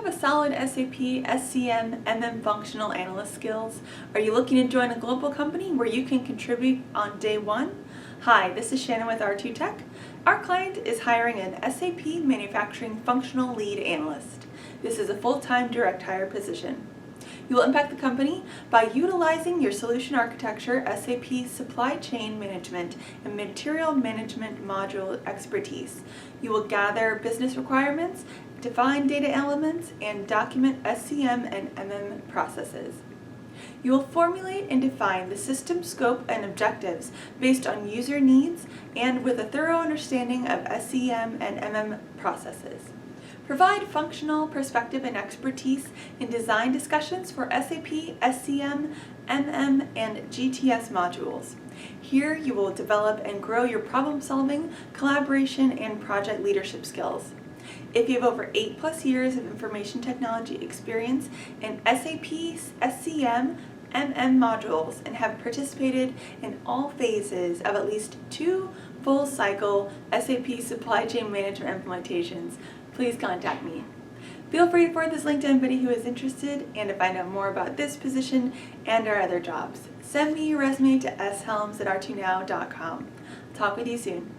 have a solid SAP SCM MM Functional Analyst skills? Are you looking to join a global company where you can contribute on day one? Hi, this is Shannon with R2 Tech. Our client is hiring an SAP Manufacturing Functional Lead Analyst. This is a full-time direct hire position. You will impact the company by utilizing your solution architecture, SAP Supply Chain Management, and Material Management Module expertise. You will gather business requirements, define data elements, and document SCM and MM processes. You will formulate and define the system scope and objectives based on user needs and with a thorough understanding of SCM and MM processes. Provide functional perspective and expertise in design discussions for SAP, SCM, MM, and GTS modules. Here you will develop and grow your problem-solving, collaboration, and project leadership skills. If you have over 8+ years of information technology experience in SAP, SCM, MM modules and have participated in all phases of at least 2 full-cycle SAP Supply Chain Management implementations, please contact me. Feel free to forward this link to anybody who is interested, and to find out more about this position and our other jobs, send me your resume to shelms@r2now.com. Talk with you soon.